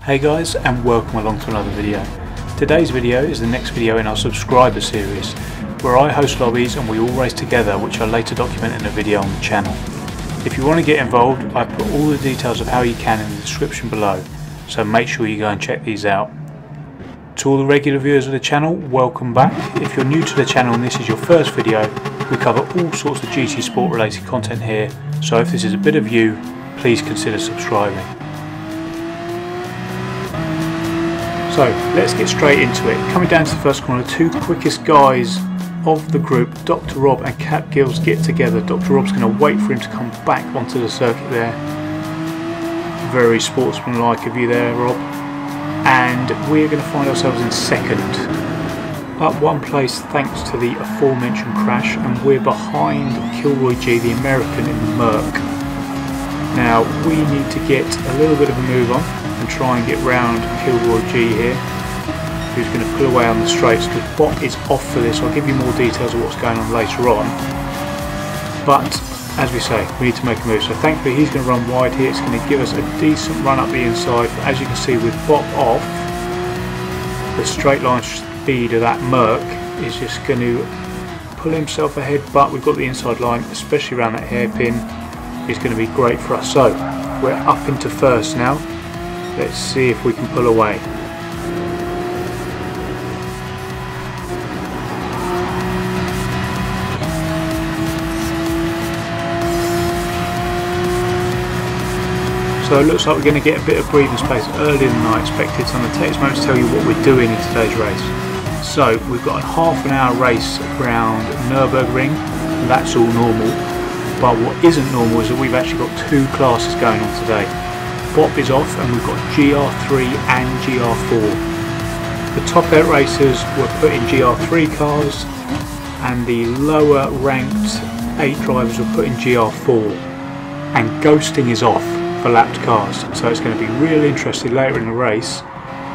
Hey guys, and welcome along to another video. Today's video is the next video in our subscriber series, where I host lobbies and we all race together, which I later document in a video on the channel. If you want to get involved, I put all the details of how you can in the description below, so make sure you go and check these out. To all the regular viewers of the channel, welcome back. If you're new to the channel and this is your first video, we cover all sorts of GT Sport related content here, so if this is a bit of you, please consider subscribing. So let's get straight into it. Coming down to the first corner, the two quickest guys of the group, Dr. Rob and Cap Gills, get together. Dr. Rob's going to wait for him to come back onto the circuit there. Very sportsmanlike of you there, Rob. And we're going to find ourselves in second. Up one place thanks to the aforementioned crash, and we're behind Kilroy G, the American, in the Merc. Now we need to get a little bit of a move on and try and get round Kilroy G here, who's going to pull away on the straights because Bot is off for this. I'll give you more details of what's going on later on, but as we say, we need to make a move. So thankfully he's going to run wide here. It's going to give us a decent run up the inside, but as you can see with Bot off, the straight line speed of that Merc is just going to pull himself ahead, but we've got the inside line, especially around that hairpin, is going to be great for us. So we're up into first now. Let's see if we can pull away. So it looks like we're going to get a bit of breathing space earlier than I expected, so I'm going to take this moment to tell you what we're doing in today's race. So we've got a half an hour race around Nürburgring, and that's all normal. But what isn't normal is that we've actually got two classes going on today. Bop is off and we've got GR3 and GR4. The top 8 racers were put in GR3 cars and the lower ranked 8 drivers were put in GR4. And ghosting is off for lapped cars, so it's going to be really interesting later in the race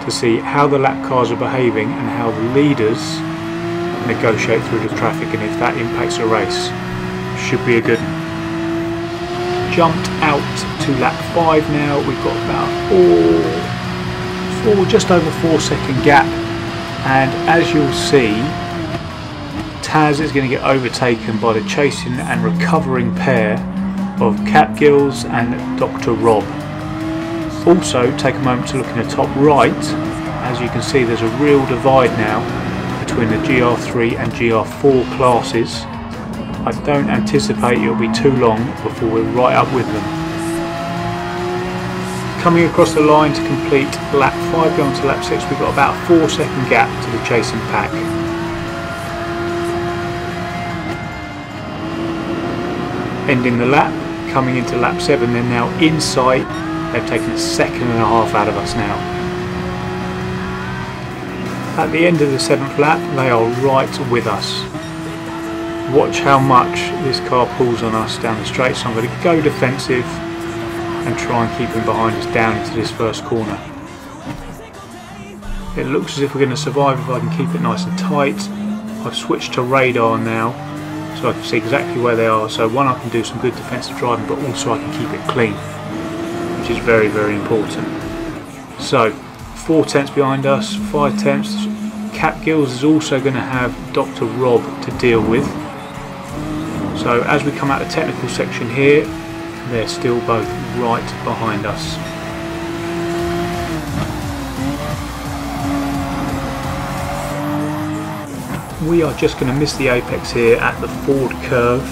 to see how the lap cars are behaving and how the leaders negotiate through the traffic, and if that impacts the race. Should be a good one. Jumped out to lap 5 now. We've got about just over 4 second gap, and as you'll see, Taz is going to get overtaken by the chasing and recovering pair of Cap Gills and Dr. Rob. Also take a moment to look in the top right. As you can see, there's a real divide now between the GR3 and GR4 classes. I don't anticipate it'll be too long before we're right up with them. Coming across the line to complete lap 5 going to lap 6, we've got about a 4 second gap to the chasing pack. Ending the lap, coming into lap 7, they're now in sight. They've taken 1.5 seconds out of us now. At the end of the 7th lap, they are right with us. Watch how much this car pulls on us down the straight, so I'm going to go defensive and try and keep him behind us down into this first corner. It looks as if we're going to survive if I can keep it nice and tight. I've switched to radar now so I can see exactly where they are, so one, I can do some good defensive driving, but also I can keep it clean, which is very, very important. So 4 tenths behind us, 5 tenths. Cap Gills is also going to have Dr. Rob to deal with. So as we come out the technical section here, they're still both right behind us. We are just going to miss the apex here at the Ford curve,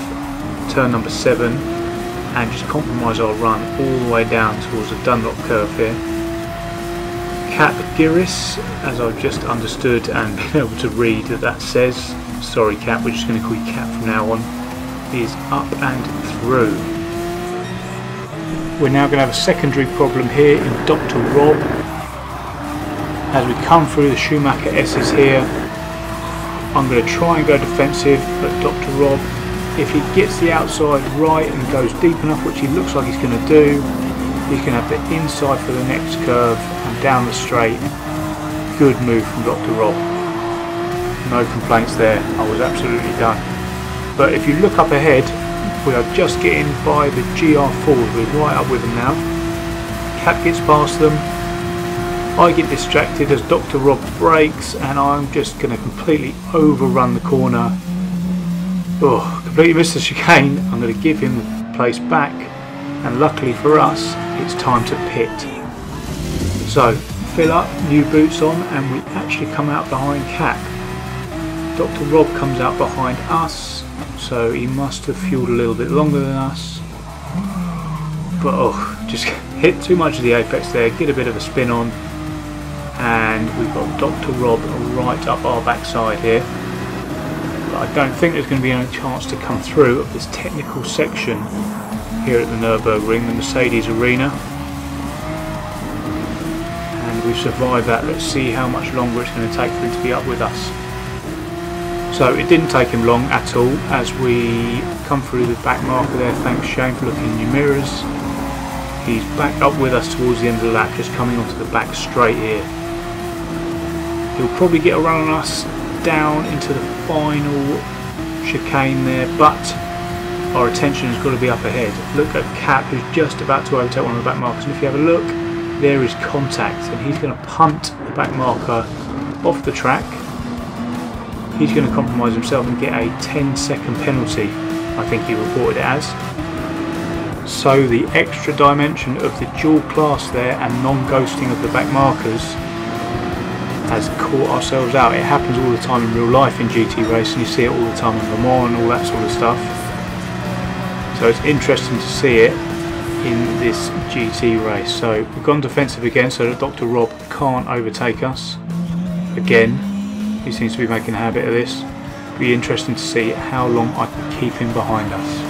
turn number 7, and just compromise our run all the way down towards the Dunlop curve here. Cap Gills, as I've just understood and been able to read that says, sorry Cap, we're just going to call you Cap from now on, is up and through. We're now going to have a secondary problem here in Dr. Rob. As we come through the Schumacher S's here, I'm going to try and go defensive, but Dr. Rob, if he gets the outside right and goes deep enough, which he looks like he's going to do, he's going to have the inside for the next curve and down the straight. Good move from Dr. Rob. No complaints there, I was absolutely done. But if you look up ahead, we are just getting by the GR4, we're right up with them now. Cap gets past them, I get distracted as Dr. Rob brakes, and I'm just going to completely overrun the corner. Oh, completely missed the chicane. I'm going to give him the place back, and luckily for us, it's time to pit. So, fill up, new boots on, and we actually come out behind Cap. Dr. Rob comes out behind us, so he must have fueled a little bit longer than us. But oh, just hit too much of the apex there, get a bit of a spin on, and we've got Dr. Rob right up our backside here. But I don't think there's going to be any chance to come through of this technical section here at the Nürburgring, the Mercedes arena. And we've survived that. Let's see how much longer it's going to take for him to be up with us. So it didn't take him long at all as we come through the back marker there. Thanks Shane for looking in your mirrors. He's back up with us towards the end of the lap, just coming onto the back straight here. He'll probably get a run on us down into the final chicane there, but our attention has got to be up ahead. Look at Cap, who's just about to overtake one of the back markers, and if you have a look, there is contact, and he's going to punt the back marker off the track. He's going to compromise himself and get a 10-second penalty, I think he reported it as. So the extra dimension of the dual class there and non-ghosting of the back markers has caught ourselves out. It happens all the time in real life in GT racing, you see it all the time in Le Mans and all that sort of stuff. So it's interesting to see it in this GT race. So we've gone defensive again so that Dr. Rob can't overtake us. Again, he seems to be making a habit of this. It'll be interesting to see how long I can keep him behind us.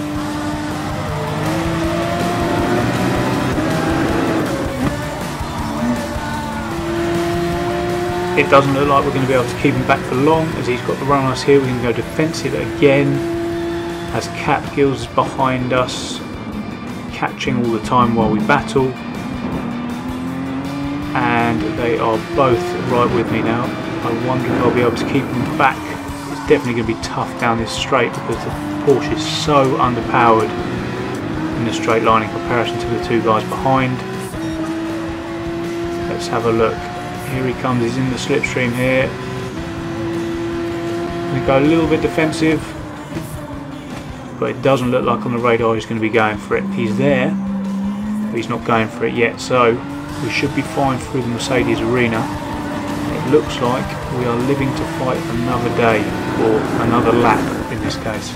It doesn't look like we're going to be able to keep him back for long as he's got the run on us here. We can go defensive again as Cap Gills is behind us, catching all the time while we battle. And they are both right with me now. I wonder if I'll be able to keep them back. It's definitely going to be tough down this straight because the Porsche is so underpowered in the straight line in comparison to the two guys behind. Let's have a look. Here he comes, he's in the slipstream here. We go a little bit defensive, but it doesn't look like on the radar he's going to be going for it. He's there, but he's not going for it yet, so we should be fine through the Mercedes arena. It looks like we are living to fight another day, or another lap in this case.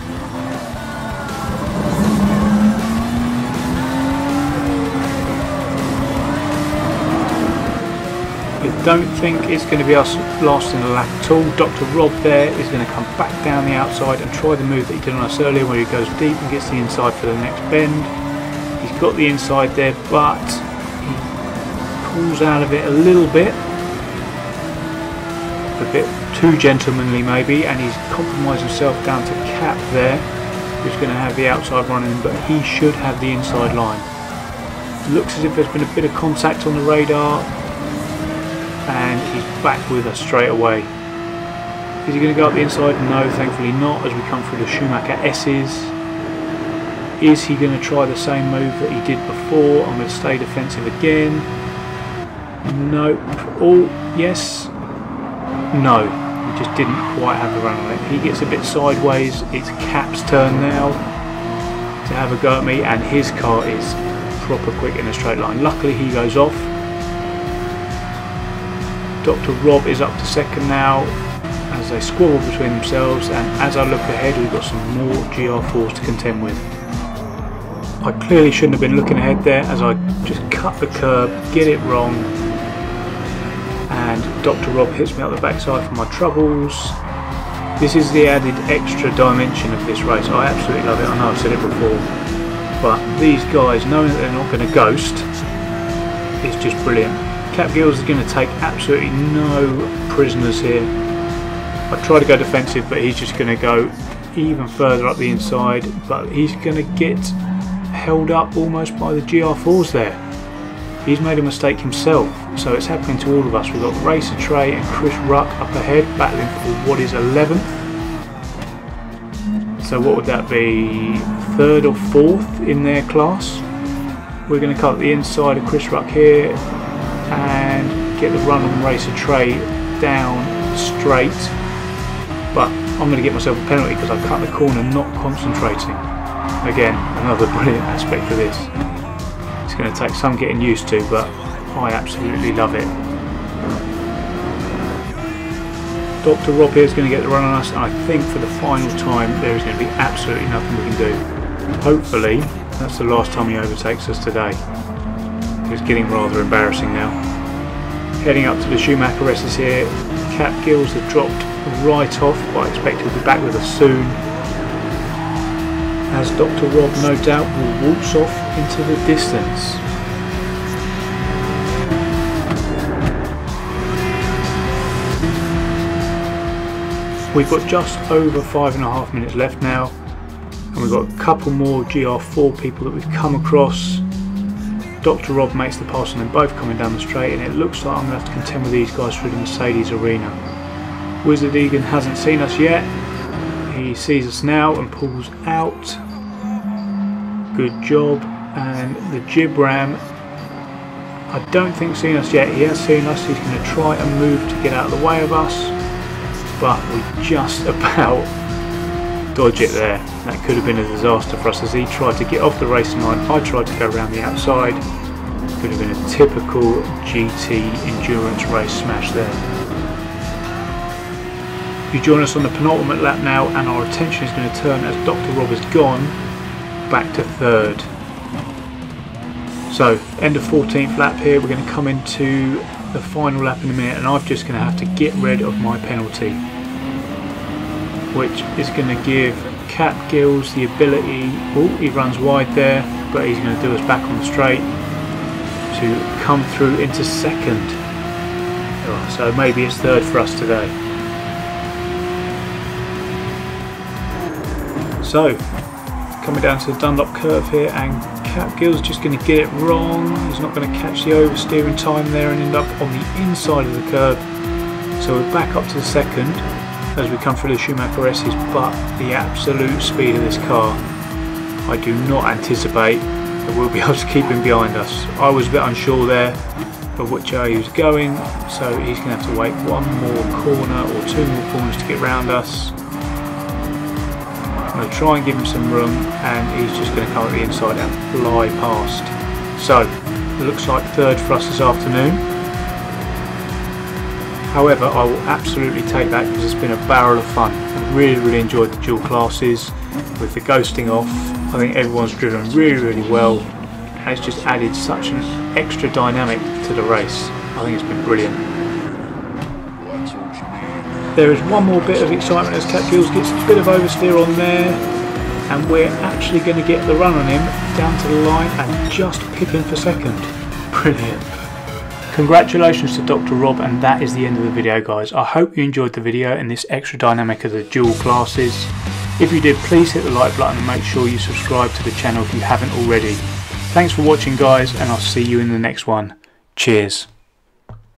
I don't think it's going to be us lasting a lap at all. Dr. Rob there is going to come back down the outside and try the move that he did on us earlier where he goes deep and gets the inside for the next bend. He's got the inside there, but he pulls out of it a little bit. A bit too gentlemanly maybe, and he's compromised himself down to Cap there, who's going to have the outside running, but he should have the inside line. Looks as if there's been a bit of contact on the radar, and he's back with us straight away. Is he going to go up the inside? No, thankfully not, as we come through the Schumacher S's. Is he going to try the same move that he did before? I'm going to stay defensive again. Nope. Oh, yes. No, he just didn't quite have the run on it. He gets a bit sideways. It's Cap's turn now to have a go at me, and his car is proper quick in a straight line. Luckily he goes off. Dr. Rob is up to second now as they squabble between themselves, and as I look ahead we've got some more GR4s to contend with. I clearly shouldn't have been looking ahead there as I just cut the curb, get it wrong, and Dr. Rob hits me up the backside for my troubles. This is the added extra dimension of this race. I absolutely love it. I know I've said it before, but these guys, knowing that they're not going to ghost, is just brilliant. Cap Gills is going to take absolutely no prisoners here. I try to go defensive, but he's just going to go even further up the inside, but he's going to get held up almost by the GR4s there. He's made a mistake himself, so it's happening to all of us. We've got Racer Trey and Chris Ruck up ahead, battling for what is 11th. So what would that be? 3rd or 4th in their class. We're going to cut the inside of Chris Ruck here, and get the run on racer tray down straight, but I'm going to get myself a penalty because I cut the corner not concentrating. Again, another brilliant aspect of this. It's going to take some getting used to, but I absolutely love it. Dr. Rob here is going to get the run on us, and I think for the final time there is going to be absolutely nothing we can do. Hopefully that's the last time he overtakes us today. It's getting rather embarrassing now. Heading up to the Schumacher S's here. Cap Gills have dropped right off, but I expect he'll be back with us soon, as Dr. Rob no doubt will waltz off into the distance. We've got just over 5.5 minutes left now, and we've got a couple more GR4 people that we've come across. Dr. Rob makes the pass on them both coming down the straight, and it looks like I'm going to have to contend with these guys through the Mercedes arena. Wizard Egan hasn't seen us yet. He sees us now and pulls out. Good job. And the Gibram, I don't think seen us yet. He has seen us. He's going to try and move to get out of the way of us, but we just about dodge it there. That could have been a disaster for us as he tried to get off the racing line. I tried to go around the outside. Could have been a typical GT endurance race smash there. You join us on the penultimate lap now, and our attention is going to turn as Dr. Rob has gone back to third. So end of 14th lap here. We're going to come into the final lap in a minute, and I'm just going to have to get rid of my penalty, which is going to give Cap Gills the ability, oh, he runs wide there, but he's going to do us back on the straight to come through into second. Oh, so maybe it's third for us today. So coming down to the Dunlop curve here, and Cap Gills just going to get it wrong. He's not going to catch the oversteer in time there and end up on the inside of the curb. So we're back up to the second as we come through the Schumacher S's, but the absolute speed of this car, I do not anticipate that we'll be able to keep him behind us. I was a bit unsure there of which way he was going, so he's going to have to wait one more corner or two more corners to get round us. I'm going to try and give him some room, and he's just going to come at the inside and fly past. So it looks like third for us this afternoon. However, I will absolutely take that because it's been a barrel of fun. I really enjoyed the dual classes with the ghosting off. I think everyone's driven really well, and it's just added such an extra dynamic to the race. I think it's been brilliant. There is one more bit of excitement as Cap Gills gets a bit of oversteer on there, and we're actually going to get the run on him down to the line and just pip him for second. Brilliant. Congratulations to Dr. Rob, and that is the end of the video, guys. I hope you enjoyed the video and this extra dynamic of the dual classes. If you did, please hit the like button and make sure you subscribe to the channel if you haven't already. Thanks for watching, guys, and I'll see you in the next one. Cheers.